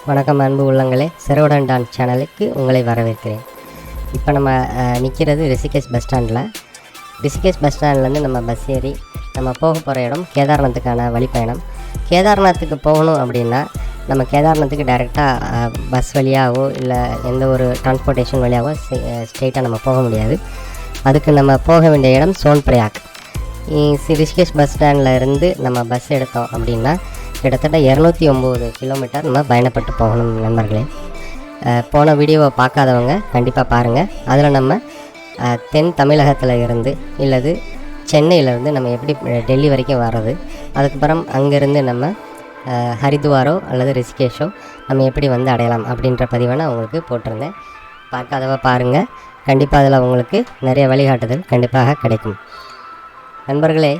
வணக்கம் அன்பு உள்ளங்களே, செரோடன் டான் சேனலுக்கு உங்களை வரவேற்கிறேன். இப்போ நம்ம நிற்கிறது ரிஷிகேஷ் பஸ் ஸ்டாண்டில். ரிஷிகேஷ் பஸ் ஸ்டாண்ட்லேருந்து நம்ம பஸ் ஏறி நம்ம போக போகிற இடம் கேதார்நாத்துக்கான வழிப்பயணம். கேதார்நாத்துக்கு போகணும் அப்படின்னா நம்ம கேதார்நாத்துக்கு டைரெக்டாக பஸ் வழியாகவோ இல்லை எந்த ஒரு டிரான்ஸ்போர்ட்டேஷன் வழியாகவோ ஸ்ட்ரெயிட்டாக நம்ம போக முடியாது. அதுக்கு நம்ம போக வேண்டிய இடம் சோன்பிரயாக். ரிஷிகேஷ் பஸ் ஸ்டாண்டில் இருந்து நம்ம பஸ் எடுத்தோம் அப்படின்னா கிட்டத்தட்ட 209 கிலோமீட்டர் நம்ம பயணப்பட்டு போகணும் நண்பர்களே. போன வீடியோவை பார்க்காதவங்க கண்டிப்பாக பாருங்கள். அதில் நம்ம தென் தமிழகத்தில் இருந்து இல்லது சென்னையிலேருந்து நம்ம எப்படி டெல்லி வரைக்கும் வர்றது, அதுக்கப்புறம் அங்கேருந்து நம்ம ஹரித்வாரோ அல்லது ரிஷிகேஷோ நம்ம எப்படி வந்து அடையலாம் அப்படின்ற பதிவை நான் உங்களுக்கு போட்டிருந்தேன். பார்க்காதவ பாருங்கள், கண்டிப்பாக அதில் உங்களுக்கு நிறைய வழிகாட்டுதல் கண்டிப்பாக கிடைக்கும். நண்பர்களே,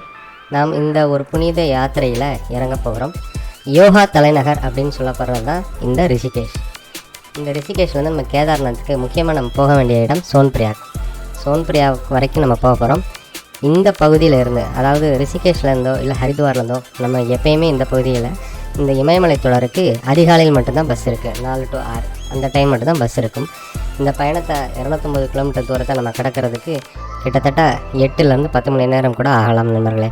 நாம் இந்த ஒரு புனித யாத்திரையில் இறங்க போகிறோம். யோகா தலைநகர் அப்படின்னு சொல்லப்படுறது தான் இந்த ரிஷிகேஷ். இந்த ரிஷிகேஷ் வந்து நம்ம கேதார்நாத்துக்கு முக்கியமாக நம்ம போக வேண்டிய இடம் சோன்பிரயாக். சோன்பிரயாக் வரைக்கும் நம்ம போக போகிறோம். இந்த பகுதியில் இருந்து, அதாவது ரிஷிகேஷ்லேருந்தோ இல்லை ஹரித்வார்லேருந்தோ நம்ம எப்பயுமே இந்த பகுதியில் இந்த இமயமலை தொடருக்கு அதிகாலையில் மட்டும்தான் பஸ் இருக்குது. 4 to 6 அந்த டைம் மட்டும்தான் பஸ் இருக்கும். இந்த பயணத்தை 209 கிலோமீட்டர் தூரத்தை நம்ம கடக்கிறதுக்கு கிட்டத்தட்ட 8லேருந்து 10 மணி நேரம் கூட ஆகலாம் நண்பர்களே.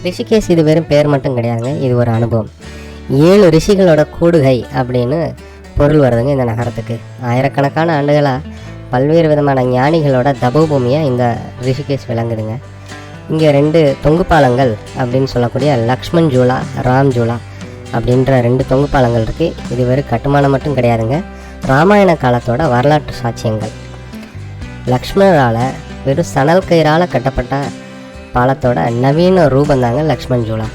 ரிஷிகேஷ் இது வெறும் பேர் மட்டும் கிடையாதுங்க, இது ஒரு அனுபவம். 7 ரிஷிகளோட கூடுகை அப்படின்னு பொருள் வருதுங்க இந்த நகரத்துக்கு. ஆயிரக்கணக்கான ஆண்டுகளாக பல்வேறு விதமான ஞானிகளோட தபோபூமியாக இந்த ரிஷிகேஷ் விளங்குதுங்க. இங்கே 2 தொங்கு பாலங்கள் அப்படின்னு சொல்லக்கூடிய லக்ஷ்மண் ஜூலா, ராம் ஜூலா அப்படின்ற 2 தொங்கு பாலங்கள் இருக்குது. இது வெறும் கட்டுமானம் மட்டும் கிடையாதுங்க, ராமாயண காலத்தோட வரலாற்று சாட்சியங்கள். லக்ஷ்மணரால் வெறும் சணல் கயிறால் கட்டப்பட்ட பாலத்தோட நவீன ரூபந்தாங்க லக்ஷ்மண் ஜூலா.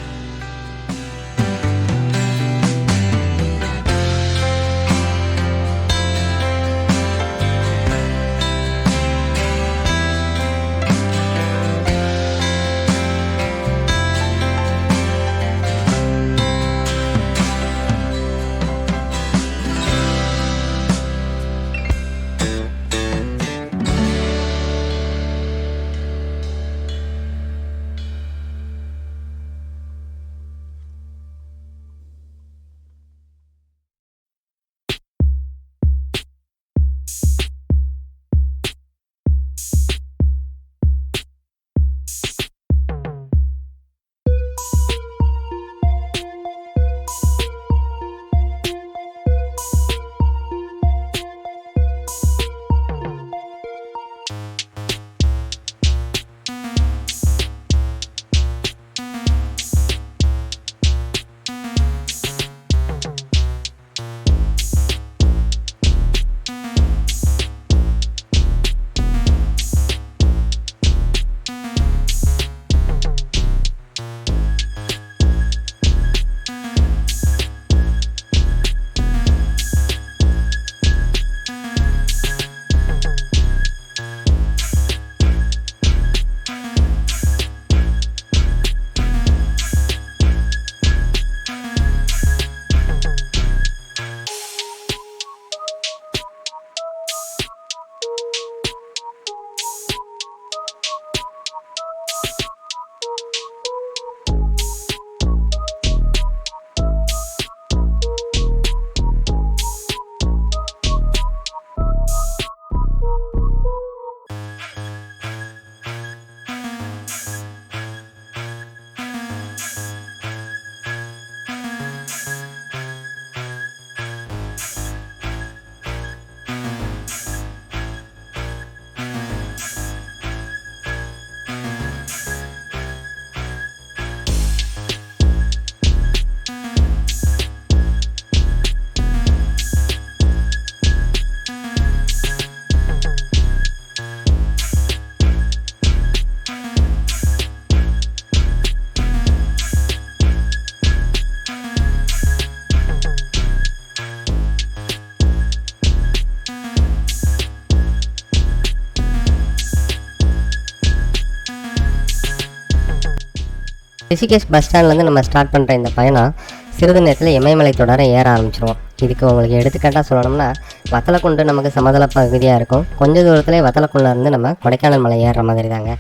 ரிஷிகேஷ் பஸ் ஸ்டாண்ட்லேருந்து நம்ம ஸ்டார்ட் பண்ணுற இந்த பயணம் சிறிது நேரத்தில் இமயமலை தொடர ஏற ஆரம்பிச்சிருவோம். இதுக்கு உங்களுக்கு எடுத்துக்காட்டாக சொல்லணும்னா, வத்தலக்குண்டு நமக்கு சமதள பகுதியாக இருக்கும். கொஞ்சம் தூரத்துலேயே வத்தலக்குண்டிலேருந்து நம்ம கொடைக்கானல் மலை ஏறுற மாதிரி தாங்க.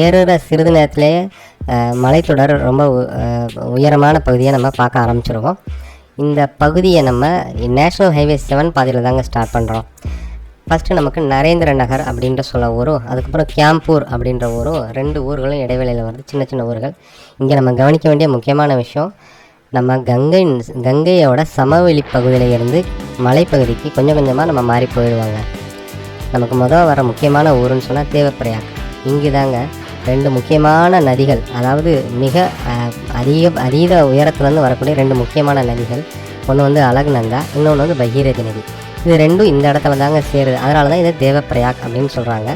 ஏறுகிற சிறிது நேரத்துலேயே மலைத்தொடர் ரொம்ப உயரமான பகுதியை நம்ம பார்க்க ஆரம்பிச்சிருவோம். இந்த பகுதியை நம்ம நேஷ்னல் ஹைவே 7 பாதையில் தாங்க ஸ்டார்ட் பண்ணுறோம். ஃபஸ்ட்டு நமக்கு நரேந்திர நகர் அப்படின்ற சொல்ல ஊரும், அதுக்கப்புறம் கேம்பூர் அப்படின்ற ஊரும், 2 ஊர்களும் இடைவேளையில் வருது, சின்ன சின்ன ஊர்கள். இங்கே நம்ம கவனிக்க வேண்டிய முக்கியமான விஷயம், நம்ம கங்கையோட சமவெளி பகுதியில் இருந்து மலைப்பகுதிக்கு கொஞ்சம் கொஞ்சமாக நம்ம மாறி போயிடுவாங்க. நமக்கு முதல் வர முக்கியமான ஊருன்னு சொன்னால் தேவப்பிரயாக். இங்கு தாங்க 2 முக்கியமான நதிகள், அதாவது மிக அதீத உயரத்துலேருந்து வரக்கூடிய 2 முக்கியமான நதிகள். ஒன்று வந்து அலக்நந்தா, இன்னொன்று வந்து பகீரதி நதி. இது 2 இந்த இடத்துல தாங்க சேருது. அதனால தான் இதை தேவப்பிரயாக் அப்படின்னு சொல்கிறாங்க.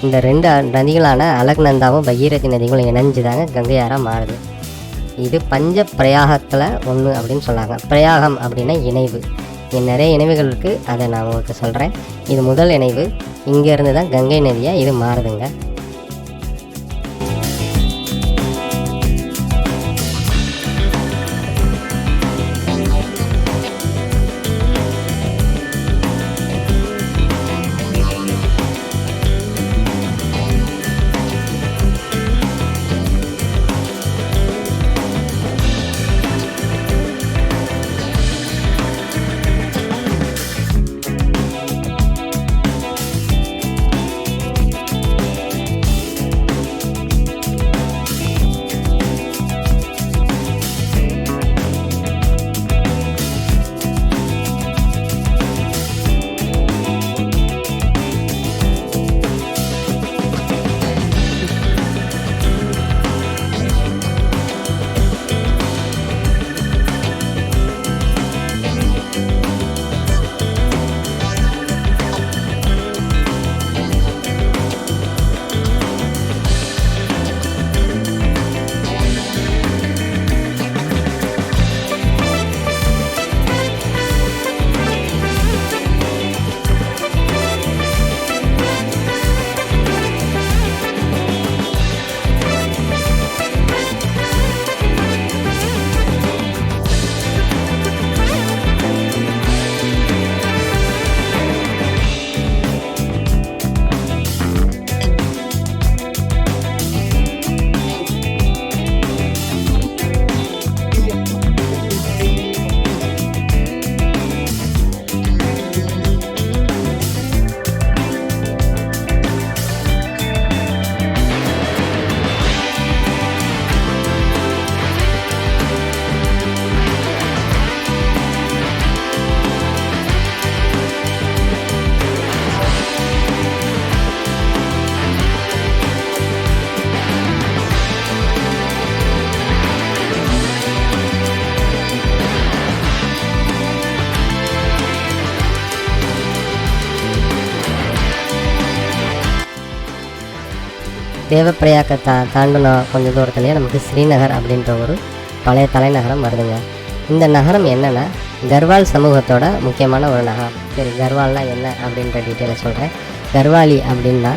இந்த 2 நதிகளான அலக்நந்தாவும் பகீரதி நதிகளும் இணைஞ்சு தாங்க கங்கையாராக மாறுது. இது பஞ்ச பிரயாகத்தில் ஒன்று அப்படின்னு சொன்னாங்க. பிரயாகம் அப்படின்னா இணைவு. நிறைய இணைவுகள் இருக்குது, அதை நான் உங்களுக்கு சொல்கிறேன். இது முதல் இணைவு. இங்கேருந்து தான் கங்கை நதியாக இது மாறுதுங்க. தேவப்பிரயாக்கை தாண்டின கொஞ்சம் தூரத்துலேயே நமக்கு ஸ்ரீநகர் அப்படின்ற ஒரு பழைய தலைநகரம் வருதுங்க. இந்த நகரம் என்னென்னா கர்வால் சமூகத்தோட முக்கியமான ஒரு நகரம். சரி, கர்வால்னால் என்ன அப்படின்ற டீட்டெயிலை சொல்கிறேன். கர்வாலி அப்படின்னா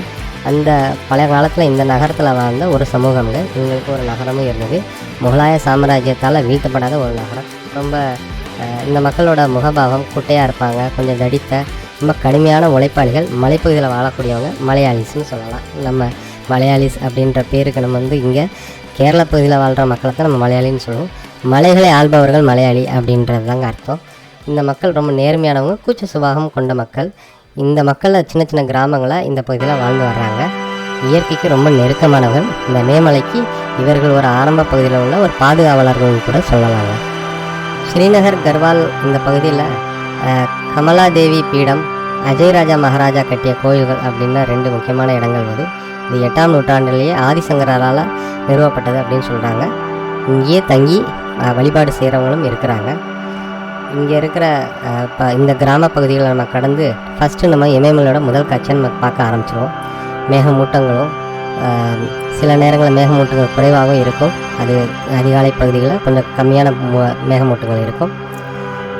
அந்த பழைய காலத்தில் இந்த நகரத்தில் வாழ்ந்த ஒரு சமூகம்ங்க. இவங்களுக்கு ஒரு நகரமும் இருந்தது. முகலாய சாம்ராஜ்யத்தால் வீழ்த்தப்படாத ஒரு நகரம். ரொம்ப இந்த மக்களோட முகபாவம் குட்டையாக இருப்பாங்க, கொஞ்சம் தடித்த ரொம்ப கடுமையான உழைப்பாளிகள். மலைப்பகுதியில் வாழக்கூடியவங்க மலையாளிஸ்ன்னு சொல்லலாம். நம்ம மலையாளிஸ் அப்படின்ற பேருக்கு நம்ம இங்கே கேரளா பகுதியில் வாழ்கிற மக்களை தான் நம்ம மலையாளின்னு சொல்லுவோம். மலைகளை ஆள்பவர்கள் மலையாளி அப்படின்றது தாங்க அர்த்தம். இந்த மக்கள் ரொம்ப நேர்மையானவங்க, கூச்ச சுபாவம் கொண்ட மக்கள். இந்த மக்களை சின்ன சின்ன கிராமங்களை இந்த பகுதியில் வாழ்ந்து வர்றாங்க. இயற்கைக்கு ரொம்ப நெருக்கமானவர்கள். இந்த மேமலைக்கு இவர்கள் ஒரு ஆரம்ப பகுதியில் உள்ள ஒரு பாதுகாவலர்கள் கூட சொல்லலாங்க. ஸ்ரீநகர் கர்வால் இந்த பகுதியில் கமலாதேவி பீடம், அஜய்ராஜா மகாராஜா கட்டிய கோயில்கள் அப்படின்னா 2 முக்கியமான இடங்கள் வரும். இது 8ஆம் நூற்றாண்டிலேயே ஆதிசங்கரால் நிறுவப்பட்டது அப்படின்னு சொல்கிறாங்க. இங்கேயே தங்கி வழிபாடு செய்கிறவங்களும் இருக்கிறாங்க. இங்கே இருக்கிற இந்த கிராம பகுதிகளை நம்ம கடந்து ஃபஸ்ட்டு நம்ம இமயமலையோட முதல் காட்சியை நம்ம பார்க்க ஆரம்பிச்சிடுவோம். மேகமூட்டங்களும் சில நேரங்களில் மேகமூட்டங்கள் குறைவாகவும் இருக்கும். அது அதிகாலை பகுதிகளில் கொஞ்சம் கம்மியான மேகமூட்டங்கள் இருக்கும்.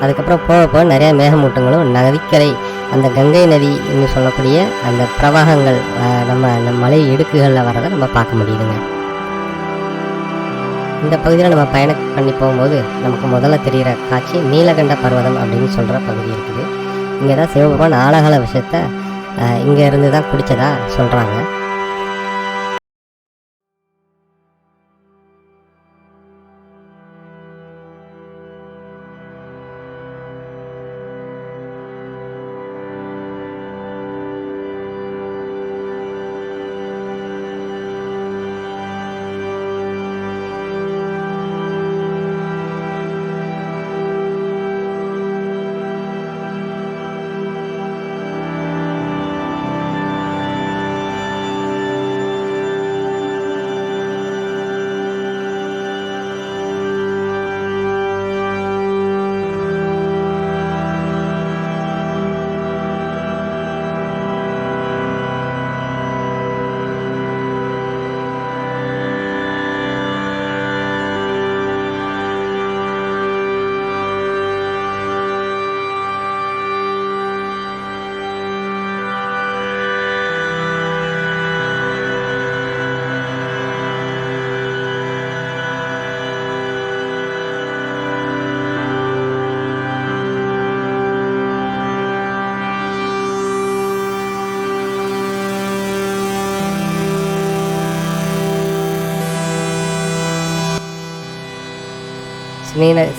அதுக்கப்புறம் போக போக நிறையா மேகமூட்டங்களும் நதிக்கரை அந்த கங்கை நதின்னு சொல்லக்கூடிய அந்த பிரவாகங்கள் நம்ம அந்த மலை இடுக்குகளில் வரதை நம்ம பார்க்க முடியுதுங்க. இந்த பகுதியில் நம்ம பயணம் பண்ணி போகும்போது நமக்கு முதல்ல தெரிகிற காட்சி நீலகண்ட பர்வதம் அப்படின்னு சொல்கிற பகுதி இருக்குது. இங்கே தான் சிவபெருமான் ஆழகால விஷயத்த இங்கே இருந்து தான் குடித்ததா சொல்கிறாங்க.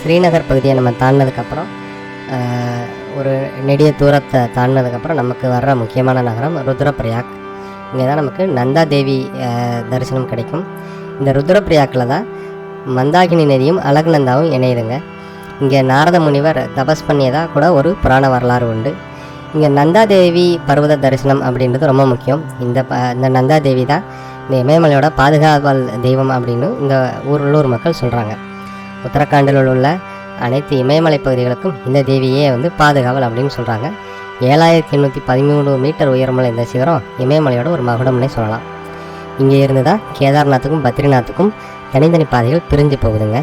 ஸ்ரீநகர் பகுதியை நம்ம தாண்டினதுக்கப்புறம் ஒரு நெடிய தூரத்தை தாண்டினதுக்கப்புறம் நமக்கு வர்ற முக்கியமான நகரம் ருத்ரபிரயாக். இங்கே தான் நமக்கு நந்தா தேவி தரிசனம் கிடைக்கும். இந்த ருத்ரபிரயாக்கில் தான் மந்தாகினி நதியும் அலக்நந்தாவும் இணையுதுங்க. இங்கே நாரத முனிவர் தபஸ் பண்ணியதாக கூட ஒரு புராண வரலாறு உண்டு. இங்கே நந்தாதேவி பர்வத தரிசனம் அப்படின்றது ரொம்ப முக்கியம். இந்த நந்தாதேவி தான் இந்த இமயமலையோட பாதுகாவல் தெய்வம் அப்படின்னு இந்த உள்ளூர் மக்கள் சொல்கிறாங்க. உத்தரகாண்டில் உள்ள அனைத்து இமயமலை பகுதிகளுக்கும் இந்த தேவியே பாதுகாவல் அப்படின்னு சொல்கிறாங்க. 7813 மீட்டர் உயரமுள்ள இந்த சிகரம் இமயமலையோட ஒரு மகுடம்னே சொல்லலாம். இங்கே இருந்து தான் கேதார்நாத்துக்கும் பத்ரிநாத்துக்கும் தனித்தனி பாதைகள் பிரிஞ்சு போகுதுங்க.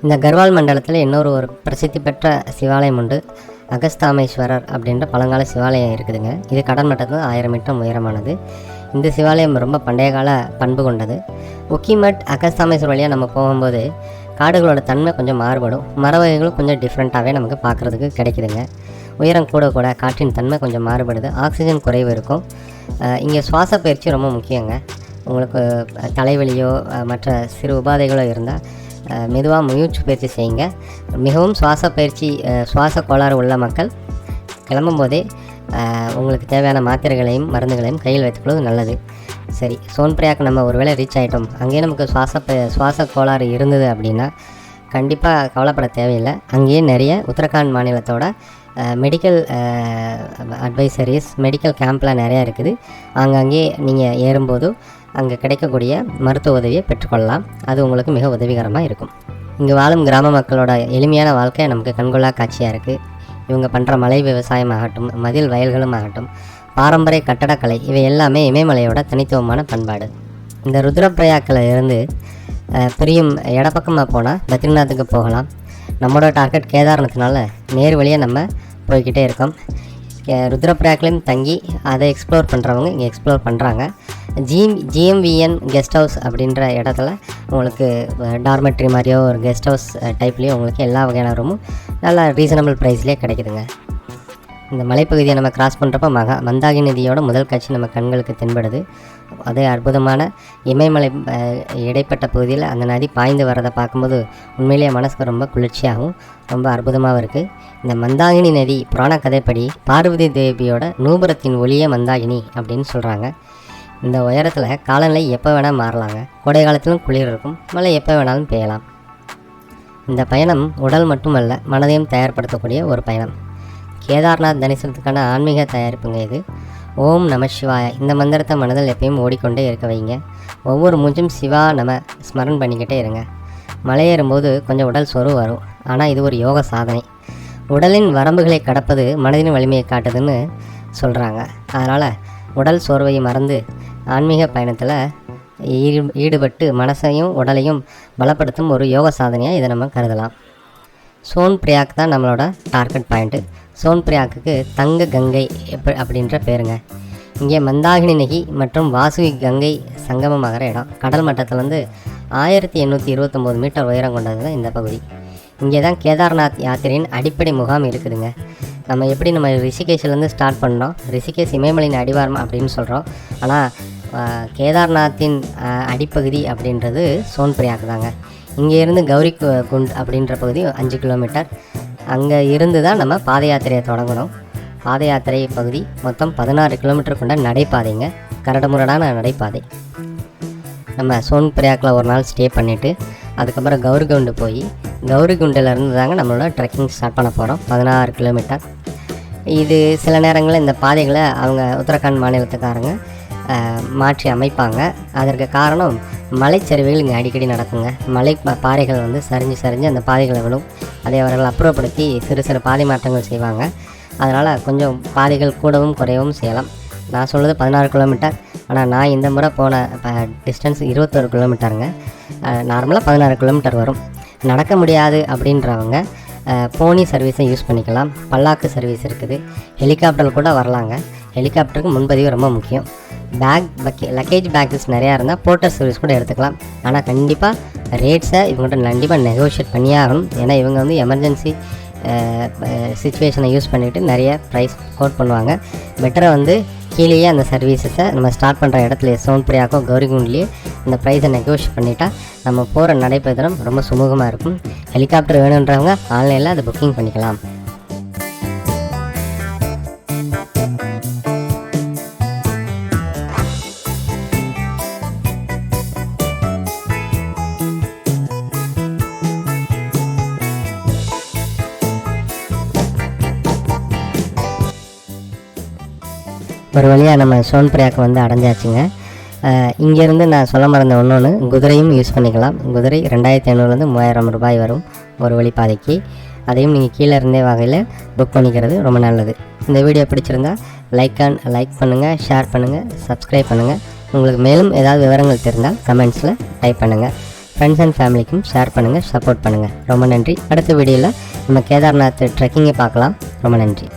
இந்த கர்வால் மண்டலத்தில் இன்னொரு பிரசித்தி பெற்ற சிவாலயம் உண்டு. அகஸ்தாமேஸ்வரர் அப்படின்ற பழங்கால சிவாலயம் இருக்குதுங்க. இது கடல் மட்டத்தில் 1000 மீட்டர் உயரமானது. இந்த சிவாலயம் ரொம்ப பண்டைய கால பண்பு கொண்டது. ஒக்கிமட் அகஸ்தாமேஸ்வரர் வழியாக நம்ம போகும்போது காடுகளோட தன்மை கொஞ்சம் மாறுபடும். மர வகைகளும் கொஞ்சம் டிஃப்ரெண்ட்டாகவே நமக்கு பார்க்குறதுக்கு கிடைக்குதுங்க. உயரம் கூட கூட காற்றின் தன்மை கொஞ்சம் மாறுபடுது. ஆக்சிஜன் குறைவு இருக்கும். இங்கே சுவாச பயிற்சி ரொம்ப முக்கியங்க. உங்களுக்கு தலைவலியோ மற்ற சிறு உபாதைகளோ இருந்தால் மெதுவாக மூச்சு பயிற்சி செய்யுங்க. மிகவும் சுவாச கோளாறு உள்ள மக்கள் கிளம்பும் போதே உங்களுக்கு தேவையான மாத்திரைகளையும் மருந்துகளையும் கையில் வைத்துக்கொள்வது நல்லது. சரி, சோன்பிரயாக் நம்ம ஒருவேளை ரீச் ஆகிட்டோம். அங்கேயே நமக்கு சுவாச கோளாறு இருந்தது அப்படின்னா கண்டிப்பாக கவலைப்பட தேவையில்லை. அங்கேயே நிறைய உத்தரகாண்ட் மாநிலத்தோட மெடிக்கல் அட்வைசரிஸ் மெடிக்கல் கேம்ப்லாம் நிறையா இருக்குது. அங்கங்கே நீங்கள் ஏறும்போது அங்கே கிடைக்கக்கூடிய மருத்துவ உதவியை பெற்றுக்கொள்ளலாம். அது உங்களுக்கு மிக உதவிகரமாக இருக்கும். இங்கே வாழும் கிராம மக்களோட எளிமையான வாழ்க்கை நமக்கு கண்கொள்ளா காட்சியாக இருக்குது. இவங்க பண்ணுற மலை விவசாயமாகட்டும், மதில் வயல்களும் ஆகட்டும், பாரம்பரிய கட்டடக்கலை, இவை எல்லாமே இமயமலையோட தனித்துவமான பண்பாடு. இந்த ருத்ரப்பிரயாக்கில் இருந்து பிரியும் இடப்பக்கமாக போனால் பத்ரிநாத்துக்கு போகலாம். நம்மளோட டார்கெட் கேதார்நாத்னால நேர் வழியாக நம்ம போய்கிட்டே இருக்கோம். ருத்ரப்பிரயாக்லையும் தங்கி அதை எக்ஸ்ப்ளோர் பண்ணுறவங்க இங்கே எக்ஸ்ப்ளோர் பண்ணுறாங்க. ஜிஎம்விஎன் கெஸ்ட் ஹவுஸ் அப்படின்ற இடத்துல உங்களுக்கு டார்மெட்ரி மாதிரியோ ஒரு கெஸ்ட் ஹவுஸ் டைப்லேயும் உங்களுக்கு எல்லா வகையான ரூமும் நல்லா ரீசனபிள் ப்ரைஸ்லேயே கிடைக்குதுங்க. இந்த மலைப்பகுதியை நம்ம கிராஸ் பண்ணுறப்ப மந்தாகி நதியோட முதல் காட்சி நம்ம கண்களுக்கு தென்படுது. அதே அற்புதமான இமயமலை இடைப்பட்ட பகுதியில் அந்த நதி பாய்ந்து வரதை பார்க்கும்போது உண்மையிலேயே மனசுக்கு ரொம்ப குளிர்ச்சியாகவும் ரொம்ப அற்புதமாகவும் இருக்குது. இந்த மந்தாகினி நதி புராண கதைப்படி பார்வதி தேவியோட நூபுரத்தின் ஒளியே மந்தாகினி அப்படின்னு சொல்கிறாங்க. இந்த உயரத்தில் காலநிலை எப்போ வேணால் மாறலாங்க. கோடை காலத்திலும் குளிர் இருக்கும், மழை எப்போ வேணாலும் பெய்யலாம். இந்த பயணம் உடல் மட்டுமல்ல, மனதையும் தயார்படுத்தக்கூடிய ஒரு பயணம். கேதார்நாத் தரிசனத்துக்கான ஆன்மீக தயாரிப்புங்க இது. ஓம் நம சிவாய இந்த மந்திரத்தை மனதில் எப்பயும் ஓடிக்கொண்டே இருக்க வைங்க. ஒவ்வொரு மூஞ்சும் சிவா நம ஸ்மரண் பண்ணிக்கிட்டே இருங்க. மலையேறும்போது கொஞ்சம் உடல் சோர்வு வரும், ஆனால் இது ஒரு யோக சாதனை. உடலின் வரம்புகளை கடப்பது மனதின் வலிமையை காட்டுதுன்னு சொல்கிறாங்க. அதனால் உடல் சோர்வை மறந்து ஆன்மீக பயணத்தில் ஈடுபட்டு மனசையும் உடலையும் பலப்படுத்தும் ஒரு யோக சாதனையாக இதை நம்ம கருதலாம். சோன்பிரயாக் தான் நம்மளோட டார்கெட் பாயிண்ட்டு. சோன்பிரயாக்குக்கு தங்க கங்கை அப்படின்ற பேருங்க. இங்கே மந்தாகினி நதி மற்றும் வாசுகி கங்கை சங்கமமாகிற இடம். கடல் மட்டத்திலேருந்து 1829 மீட்டர் உயரம் கொண்டது தான் இந்த பகுதி. இங்கே தான் கேதார்நாத் யாத்திரையின் அடிப்படை முகாம் இருக்குதுங்க. நம்ம ரிஷிகேஷ்லேருந்து ஸ்டார்ட் பண்ணோம். ரிஷிகேஷ் இமயமலையின் அடிவாரம் அப்படின்னு சொல்கிறோம். ஆனால் கேதார்நாத்தின் அடிப்பகுதி அப்படின்றது சோன்பிரயாக் தாங்க. இங்கேருந்து கௌரி குண்ட் அப்படின்ற பகுதி 5 கிலோமீட்டர். அங்கே இருந்து தான் நம்ம பாத யாத்திரையை தொடங்கணும். பாத யாத்திரை பகுதி மொத்தம் 16 கிலோமீட்டர் கொண்ட நடைபாதைங்க. கரடுமுரடான நடைபாதை. நம்ம சோன்பிரயாக்கில் ஒரு நாள் ஸ்டே பண்ணிவிட்டு அதுக்கப்புறம் கௌரிகுண்டு போய் கௌரிகுண்டிலேருந்து தாங்க நம்மளோட ட்ரெக்கிங் ஸ்டார்ட் பண்ண போகிறோம். 16 கிலோமீட்டர். இது சில நேரங்களில் இந்த பாதைகளை அவங்க உத்தரகாண்ட் மாநிலத்துக்காரங்க மாற்றி அமைப்பாங்க. அதற்கு காரணம் மலைச்சரிவுகள் இங்கே அடிக்கடி நடக்குங்க. மலை பாறைகள் வந்து சரிஞ்சு அந்த பாதைகளை விடும். அதை அவர்கள் அப்புறப்படுத்தி சிறு பாதை மாற்றங்கள் செய்வாங்க. அதனால் கொஞ்சம் பாதைகள் கூடவும் குறையவும் செய்யலாம். நான் சொல்கிறது 16 கிலோமீட்டர், ஆனால் நான் இந்த முறை போன டிஸ்டன்ஸ் 21 கிலோமீட்டருங்க. நார்மலாக 16 கிலோமீட்டர் வரும். நடக்க முடியாது அப்படின்றவங்க போனி சர்வீஸை யூஸ் பண்ணிக்கலாம். பல்லாக்கு சர்வீஸ் இருக்குது. ஹெலிகாப்டர் கூட வரலாங்க. ஹெலிகாப்டருக்கு முன்பதிவு ரொம்ப முக்கியம். லக்கேஜ் பேக்கேஜ் நிறையா இருந்தால் போர்ட்டர் சர்வீஸ் கூட எடுத்துக்கலாம். ஆனால் கண்டிப்பாக ரேட்ஸை இவங்கள்ட்ட கண்டிப்பாக நெகோஷியேட் பண்ணியே ஆகணும். ஏன்னா இவங்க வந்து எமர்ஜென்சி சிச்சுவேஷனை யூஸ் பண்ணிவிட்டு நிறைய ப்ரைஸ் கோட் பண்ணுவாங்க. பெட்டராக வந்து கீழேயே அந்த சர்வீஸஸை நம்ம ஸ்டார்ட் பண்ணுற இடத்துல சோன்பிரயாக்கோ கௌரிகுண்ட்லேயே இந்த ப்ரைஸை நெகோஷியேட் பண்ணிட்டா நம்ம போகிற நடைபயணம் ரொம்ப சுமூகமாக இருக்கும். ஹெலிகாப்டர் வேணுன்றவங்க ஆன்லைனில் அதை புக்கிங் பண்ணிக்கலாம். ஒரு வழியாக நம்ம சோன்பிரயாக் வந்து அடைஞ்சாச்சுங்க. இங்கேருந்து நான் சொல்ல மறந்த ஒன்று, குதிரையும் யூஸ் பண்ணிக்கலாம். குதிரை 2500 3000 ரூபாய் வரும் ஒரு வழி பாதைக்கு. அதையும் நீங்கள் கீழே இருந்தே வகையில் புக் பண்ணிக்கிறது ரொம்ப நல்லது. இந்த வீடியோ பிடிச்சிருந்தா லைக் பண்ணுங்கள், ஷேர் பண்ணுங்கள், சப்ஸ்கிரைப் பண்ணுங்கள். உங்களுக்கு மேலும் ஏதாவது விவரங்கள் தெரிந்தால் கமெண்ட்ஸில் டைப் பண்ணுங்கள். ஃப்ரெண்ட்ஸ் அண்ட் ஃபேமிலிக்கும் ஷேர் பண்ணுங்கள், சப்போர்ட் பண்ணுங்கள். ரொம்ப நன்றி. அடுத்த வீடியோவில் நம்ம கேதார்நாத் ட்ரெக்கிங்கை பார்க்கலாம். ரொம்ப நன்றி.